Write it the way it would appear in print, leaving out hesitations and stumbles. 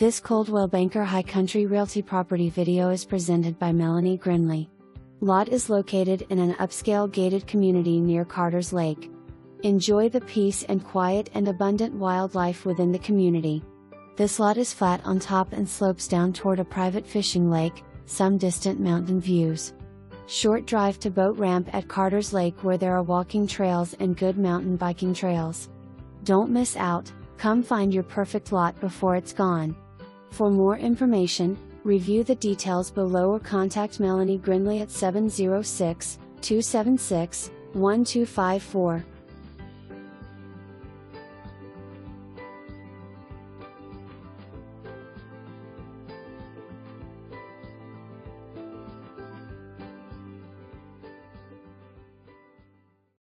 This Coldwell Banker High Country Realty property video is presented by Melani Grindley. Lot is located in an upscale gated community near Carter's Lake. Enjoy the peace and quiet and abundant wildlife within the community. This lot is flat on top and slopes down toward a private fishing lake, some distant mountain views. Short drive to boat ramp at Carter's Lake where there are walking trails and good mountain biking trails. Don't miss out, come find your perfect lot before it's gone. For more information, review the details below or contact Melani Grindley at 706-276-1254.